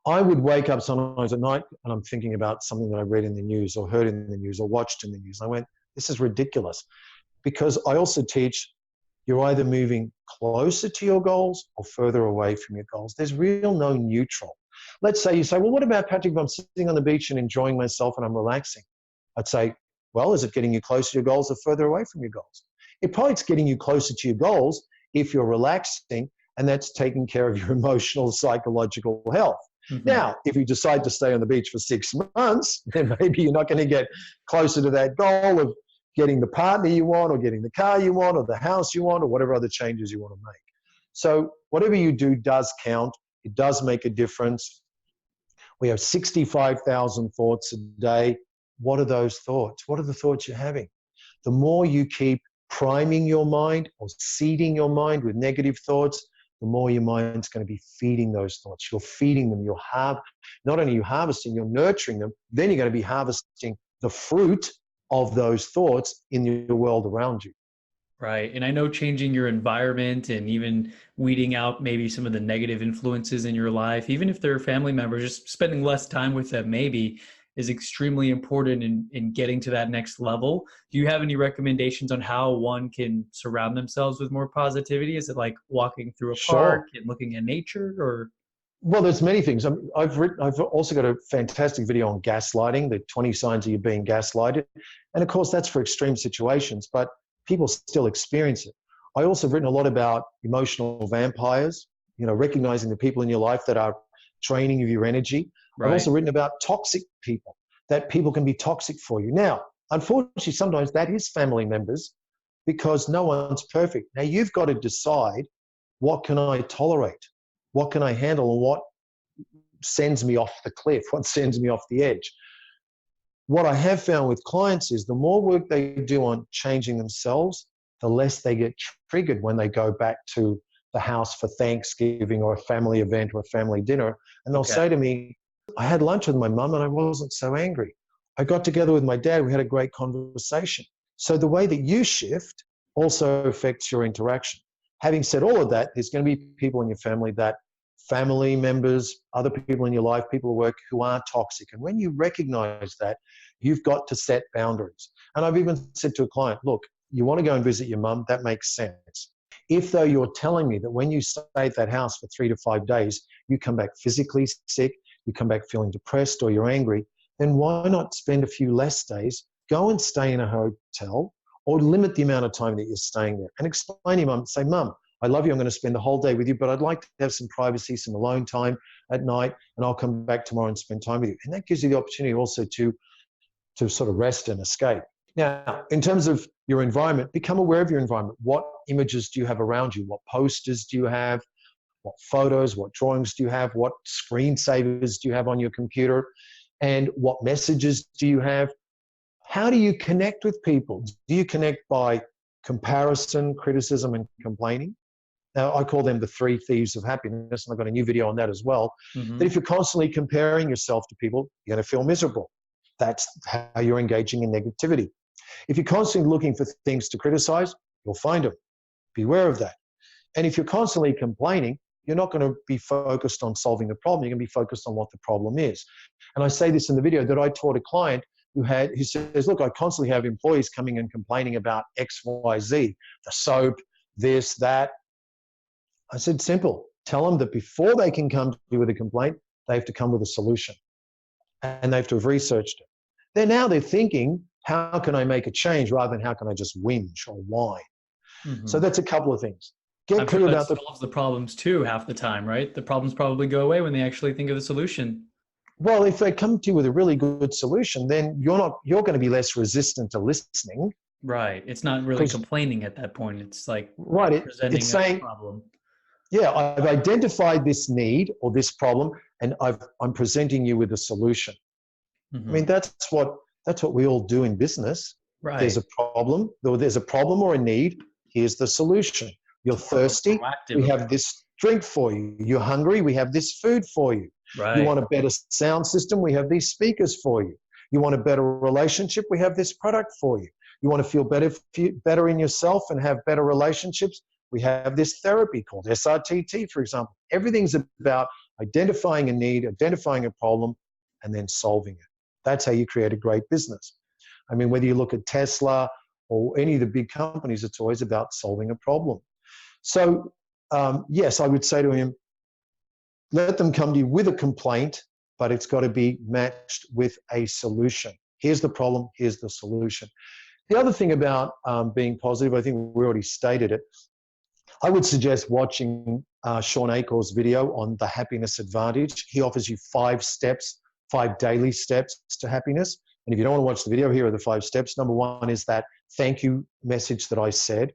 I would wake up sometimes at night and I'm thinking about something that I read in the news or heard in the news or watched in the news. I went, this is ridiculous. Because I also teach you're either moving closer to your goals or further away from your goals. There's no neutral. Let's say you say, well, what about, Patrick, if I'm sitting on the beach and enjoying myself and I'm relaxing? I'd say, well, is it getting you closer to your goals or further away from your goals? It probably is getting you closer to your goals if you're relaxing, and that's taking care of your emotional, psychological health. Mm-hmm. Now, if you decide to stay on the beach for 6 months, then maybe you're not going to get closer to that goal of getting the partner you want, or getting the car you want, or the house you want, or whatever other changes you want to make. So whatever you do does count. It does make a difference. We have 65,000 thoughts a day. What are those thoughts? What are the thoughts you're having? The more you keep priming your mind or seeding your mind with negative thoughts, the more your mind's going to be feeding those thoughts. You're feeding them. Not only are you harvesting, you're nurturing them. Then you're going to be harvesting the fruit of those thoughts in your world around you. Right. And I know changing your environment and even weeding out maybe some of the negative influences in your life, even if they're family members, just spending less time with them maybe is extremely important in getting to that next level. Do you have any recommendations on how one can surround themselves with more positivity? Is it like walking through a park Sure. and looking at nature, or? Well, there's many things. I've also got a fantastic video on gaslighting, the 20 signs that you're being gaslighted. And of course, that's for extreme situations, but people still experience it. I also have written a lot about emotional vampires, recognizing the people in your life that are draining of your energy. Right. I've also written about toxic people, that people can be toxic for you. Now, unfortunately, sometimes that is family members, because no one's perfect. Now, you've got to decide, what can I tolerate? What can I handle? And what sends me off the cliff? What sends me off the edge? What I have found with clients is the more work they do on changing themselves, the less they get triggered when they go back to the house for Thanksgiving or a family event or a family dinner. And they'll say to me, I had lunch with my mum and I wasn't so angry. I got together with my dad. We had a great conversation. So the way that you shift also affects your interaction. Having said all of that, there's going to be people in your family members, other people in your life, people at work who are toxic. And when you recognize that, you've got to set boundaries. And I've even said to a client, look, you want to go and visit your mum, that makes sense. If though you're telling me that when you stay at that house for 3 to 5 days, you come back physically sick, you come back feeling depressed or you're angry, then why not spend a few less days, go and stay in a hotel, or limit the amount of time that you're staying there, and explain to your mum, say, Mum, I love you, I'm going to spend the whole day with you, but I'd like to have some privacy, some alone time at night, and I'll come back tomorrow and spend time with you. And that gives you the opportunity also to sort of rest and escape. Now, in terms of your environment, become aware of your environment. What images do you have around you? What posters do you have? What photos, what drawings do you have? What screensavers do you have on your computer? And what messages do you have? How do you connect with people? Do you connect by comparison, criticism, and complaining? Now, I call them the 3 thieves of happiness, and I've got a new video on that as well. Mm-hmm. That if you're constantly comparing yourself to people, you're going to feel miserable. That's how you're engaging in negativity. If you're constantly looking for things to criticize, you'll find them. Beware of that. And if you're constantly complaining, you're not going to be focused on solving the problem. You're going to be focused on what the problem is. And I say this in the video that I taught a client who says, look, I constantly have employees coming and complaining about X, Y, Z, the soap, this, that. I said, simple. Tell them that before they can come to you with a complaint, they have to come with a solution. And they have to have researched it. They're thinking, how can I make a change rather than how can I just whinge or whine? Mm-hmm. So that's a couple of things. I'm sure that solves the problems too half the time, right? The problems probably go away when they actually think of the solution. Well, if they come to you with a really good solution, then you're going to be less resistant to listening. Right. It's not really complaining at that point. It's like presenting it's saying, a problem. Yeah, I've identified this need or this problem, and I'm presenting you with a solution. Mm-hmm. I mean, that's what we all do in business. Right. There's a problem or a need. Here's the solution. You're thirsty. We have this drink for you. You're hungry. We have this food for you. Right. You want a better sound system. We have these speakers for you. You want a better relationship. We have this product for you. You want to feel better in yourself and have better relationships. We have this therapy called SRTT, for example. Everything's about identifying a need, identifying a problem, and then solving it. That's how you create a great business. I mean, whether you look at Tesla or any of the big companies, it's always about solving a problem. So, yes, I would say to him, let them come to you with a complaint, but it's got to be matched with a solution. Here's the problem, here's the solution. The other thing about being positive, I think we already stated it, I would suggest watching Sean Acor's video on the happiness advantage. He offers you 5 steps, 5 daily steps to happiness. And if you don't want to watch the video, here are the 5 steps. Number 1 is that thank you message that I said.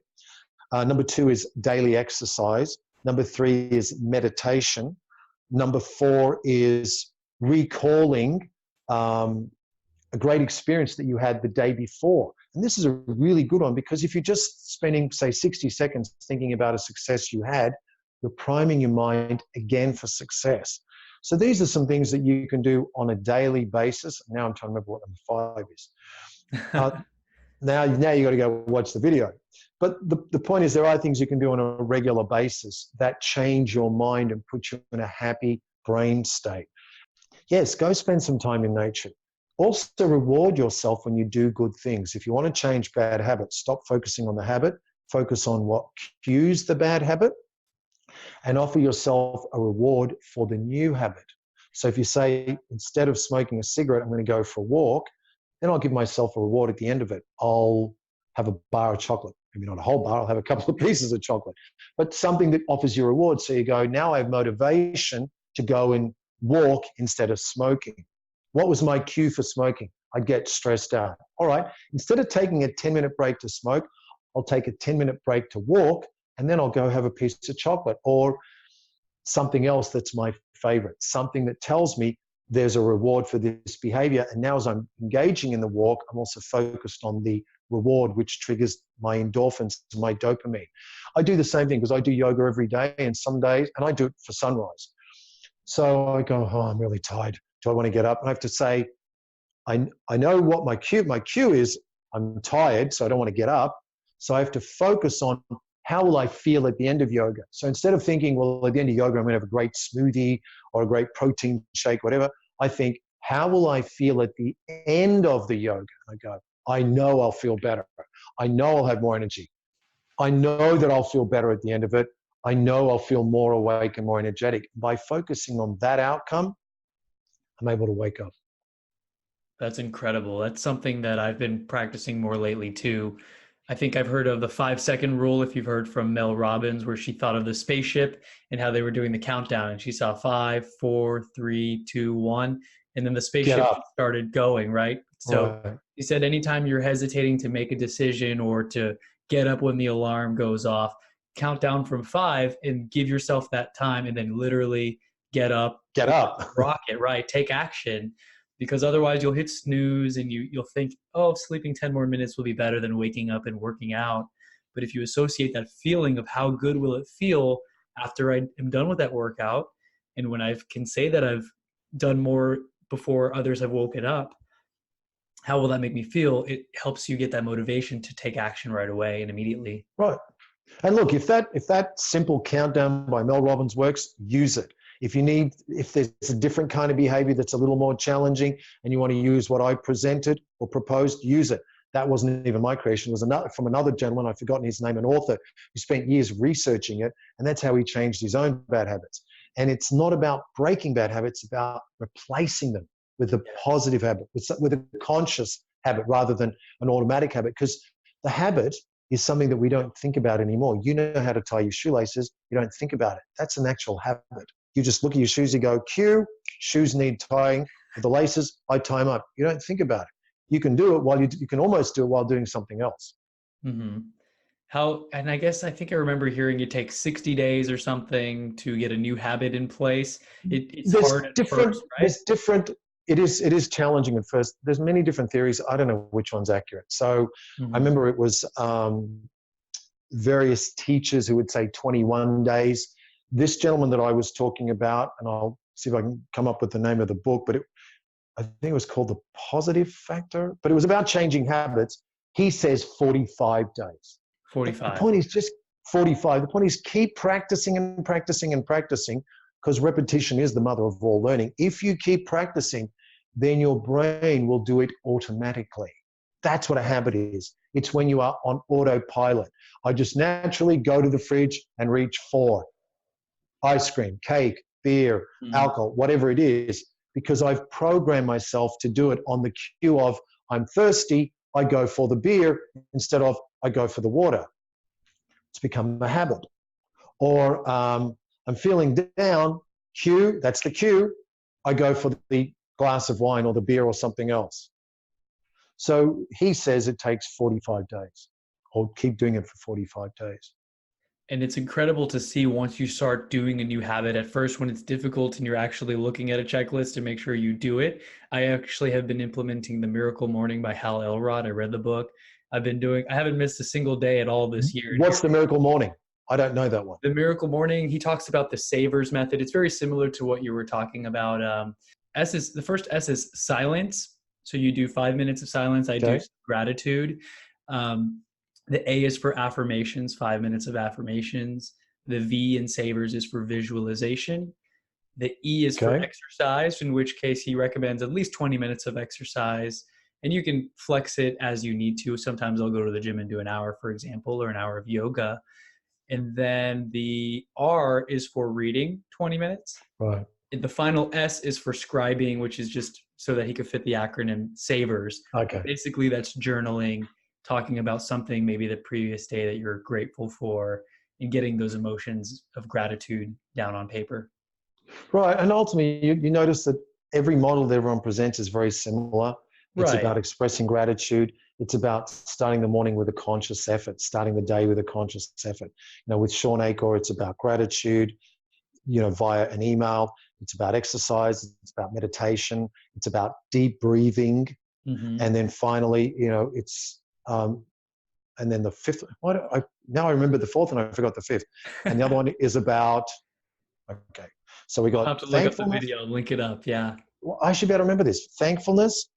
Number 2 is daily exercise. Number 3 is meditation. Number 4 is recalling a great experience that you had the day before. And this is a really good one, because if you're just spending, say, 60 seconds thinking about a success you had, you're priming your mind again for success. So these are some things that you can do on a daily basis. Now I'm trying to remember what number 5 is. Now you got to go watch the video. But the point is, there are things you can do on a regular basis that change your mind and put you in a happy brain state. Yes, go spend some time in nature. Also reward yourself when you do good things. If you want to change bad habits, stop focusing on the habit, focus on what cues the bad habit, and offer yourself a reward for the new habit. So if you say, instead of smoking a cigarette, I'm going to go for a walk, then I'll give myself a reward at the end of it. I'll have a bar of chocolate. Maybe not a whole bar, I'll have a couple of pieces of chocolate, but something that offers you a reward. So you go, now I have motivation to go and walk instead of smoking. What was my cue for smoking? I'd get stressed out. All right, instead of taking a 10-minute break to smoke, I'll take a 10-minute break to walk, and then I'll go have a piece of chocolate or something else that's my favorite, something that tells me there's a reward for this behavior. And now as I'm engaging in the walk, I'm also focused on the reward, which triggers my endorphins, my dopamine. I do the same thing because I do yoga every day, and some days, and I do it for sunrise. So I go, oh, I'm really tired. Do I want to get up? And I have to say, I know what my cue is. I'm tired, so I don't want to get up. So I have to focus on how will I feel at the end of yoga. So instead of thinking, well, at the end of yoga, I'm going to have a great smoothie or a great protein shake, whatever, I think, how will I feel at the end of the yoga? I go, I know I'll feel better. I know I'll have more energy. I know that I'll feel better at the end of it. I know I'll feel more awake and more energetic. By focusing on that outcome, I'm able to wake up. That's incredible. That's something that I've been practicing more lately too. I think I've heard of the 5-second rule, if you've heard from Mel Robbins, where she thought of the spaceship and how they were doing the countdown. And she saw 5, 4, 3, 2, 1. And then the spaceship started going, right? So he said, anytime you're hesitating to make a decision or to get up when the alarm goes off, count down from 5 and give yourself that time, and then literally get up, rocket, right? Take action, because otherwise you'll hit snooze and you'll think, oh, sleeping 10 more minutes will be better than waking up and working out. But if you associate that feeling of how good will it feel after I am done with that workout, and when I can say that I've done more before others have woken up, how will that make me feel? It helps you get that motivation to take action right away and immediately. Right. And look, if that simple countdown by Mel Robbins works, use it. If there's a different kind of behavior that's a little more challenging and you want to use what I presented or proposed, use it. That wasn't even my creation. It was from another gentleman, I've forgotten his name, an author who spent years researching it, and that's how he changed his own bad habits. And it's not about breaking bad habits, it's about replacing them with a positive habit, with a conscious habit rather than an automatic habit, because the habit is something that we don't think about anymore. You know how to tie your shoelaces, you don't think about it. That's an actual habit. You just look at your shoes, you go, cue, shoes need tying. For the laces, I tie them up. You don't think about it. You can do it while you can almost do it while doing something else. Mm-hmm. And I think I remember hearing it takes 60 days or something to get a new habit in place. It's hard at first, right? It is challenging at first. There's many different theories. I don't know which one's accurate. So I remember it was various teachers who would say 21 days. This gentleman that I was talking about, and I'll see if I can come up with the name of the book, but I think it was called The Positive Factor, but it was about changing habits. He says 45 days. 45. The point is just 45. The point is keep practicing and practicing and practicing, because repetition is the mother of all learning. If you keep practicing, then your brain will do it automatically. That's what a habit is. It's when you are on autopilot. I just naturally go to the fridge and reach for ice cream, cake, beer, alcohol, whatever it is, because I've programmed myself to do it on the cue of I'm thirsty, I go for the beer instead of I go for the water. It's become a habit. Or I'm feeling down, cue, that's the cue. I go for the glass of wine or the beer or something else. So he says it takes 45 days, or keep doing it for 45 days. And it's incredible to see once you start doing a new habit. At first, when it's difficult and you're actually looking at a checklist to make sure you do it. I actually have been implementing The Miracle Morning by Hal Elrod. I read the book. I haven't missed a single day at all this year. What's the Miracle Morning? I don't know that one. The Miracle Morning, he talks about the savers method. It's very similar to what you were talking about. The first S is silence. So you do 5 minutes of silence. I do gratitude. The A is for affirmations, 5 minutes of affirmations. The V in savers is for visualization. The E is for exercise, in which case he recommends at least 20 minutes of exercise. And you can flex it as you need to. Sometimes I'll go to the gym and do an hour, for example, or an hour of yoga. And then the R is for reading, 20 minutes. Right. And the final S is for scribing, which is just so that he could fit the acronym SAVERS. Okay. Basically, that's journaling, talking about something maybe the previous day that you're grateful for, and getting those emotions of gratitude down on paper. Right. And ultimately, you notice that every model that everyone presents is very similar. It's about expressing gratitude. It's about starting the morning with a conscious effort, starting the day with a conscious effort. With Sean Acor, it's about gratitude, via an email. It's about exercise. It's about meditation. It's about deep breathing. Mm-hmm. And then finally, it's, and then the fifth, now I remember the fourth and I forgot the fifth. And the other one is about, so we got I'll have to look up the video and link it up. Yeah. Well, I should be able to remember this. Thankfulness,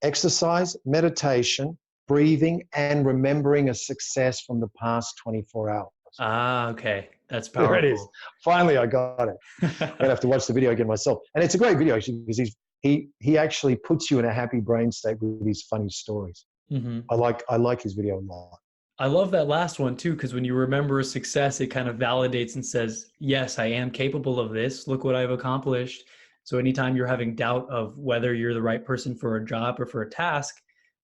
exercise, meditation, breathing, and remembering a success from the past 24 hours. Ah, okay. That's powerful. There it is. Finally, I got it. I'm going to have to watch the video again myself. And it's a great video, actually, because he actually puts you in a happy brain state with these funny stories. Mm-hmm. I like his video a lot. I love that last one too, because when you remember a success, it kind of validates and says, yes, I am capable of this. Look what I've accomplished. So anytime you're having doubt of whether you're the right person for a job or for a task,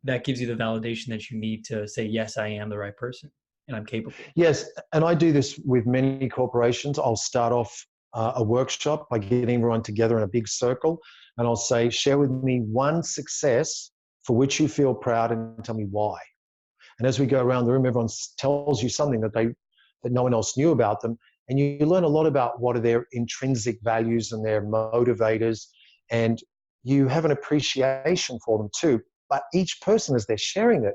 that gives you the validation that you need to say, yes, I am the right person and I'm capable. Yes. And I do this with many corporations. I'll start off a workshop by getting everyone together in a big circle. And I'll say, share with me one success for which you feel proud and tell me why. And as we go around the room, everyone tells you something that no one else knew about them. And you learn a lot about what are their intrinsic values and their motivators. And you have an appreciation for them too. But each person, as they're sharing it,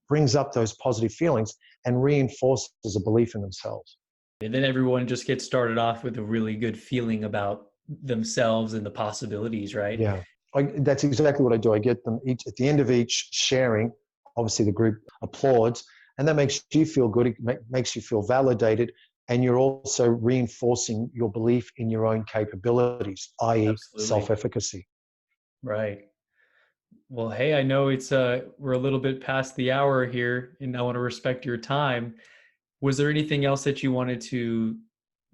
brings up those positive feelings and reinforces a belief in themselves. And then everyone just gets started off with a really good feeling about themselves and the possibilities, right? Yeah, that's exactly what I do. I get them at the end of each sharing. Obviously, the group applauds, and that makes you feel good. It makes you feel validated, and you're also reinforcing your belief in your own capabilities, i.e. self-efficacy. Right. Well, hey, I know we're a little bit past the hour here, and I want to respect your time. Was there anything else that you wanted to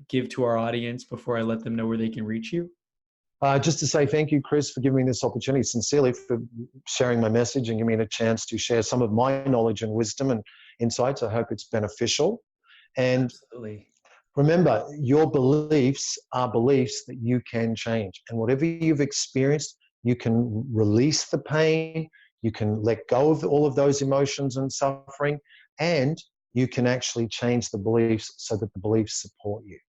give to our audience before I let them know where they can reach you? Just to say thank you, Chris, for giving me this opportunity, sincerely, for sharing my message and giving me a chance to share some of my knowledge and wisdom and insights. I hope it's beneficial. And absolutely. Remember, your beliefs are beliefs that you can change. And whatever you've experienced, you can release the pain, you can let go of all of those emotions and suffering, and you can actually change the beliefs so that the beliefs support you.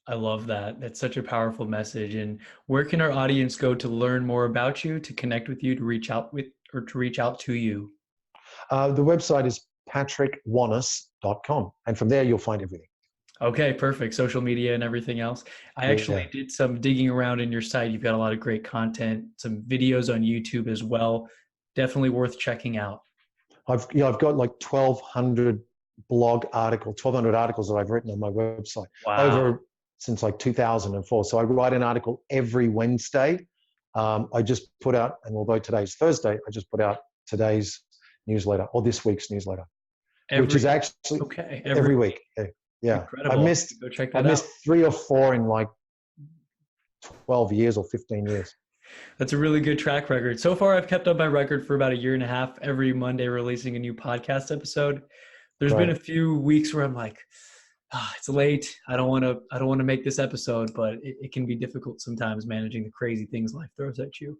I love that. That's such a powerful message. And where can our audience go to learn more about you, to connect with you, to reach out to you? The website is patrickwanis.com. And from there, you'll find everything. Okay, perfect. Social media and everything else. I actually did some digging around in your site. You've got a lot of great content, some videos on YouTube as well. Definitely worth checking out. I've got like 1,200 articles that I've written on my website. Wow. Since like 2004. So I write an article every Wednesday. I just put out, and although today's Thursday, I just put out today's newsletter, or this week's newsletter, which is actually every week. Yeah. Incredible. I missed 3 or 4 in like 12 years or 15 years. That's a really good track record. So far, I've kept up my record for about 1.5 years, every Monday releasing a new podcast episode. There's been a few weeks where I'm like, It's late. I don't want to make this episode, but it can be difficult sometimes managing the crazy things life throws at you.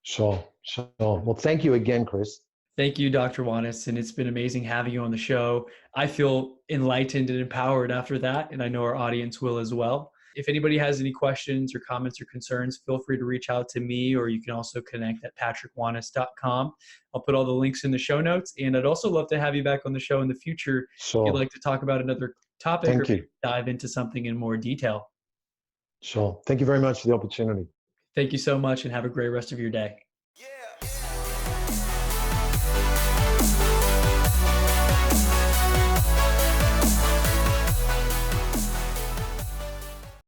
Sure, sure. Well, thank you again, Chris. Thank you, Dr. Wanis, and it's been amazing having you on the show. I feel enlightened and empowered after that, and I know our audience will as well. If anybody has any questions or comments or concerns, feel free to reach out to me, or you can also connect at patrickwanis.com. I'll put all the links in the show notes, and I'd also love to have you back on the show in the future if you'd Sure. like to talk about another topic or Thank you. dive into something in more detail. Sure. Thank you very much for the opportunity. Thank you so much, and have a great rest of your day.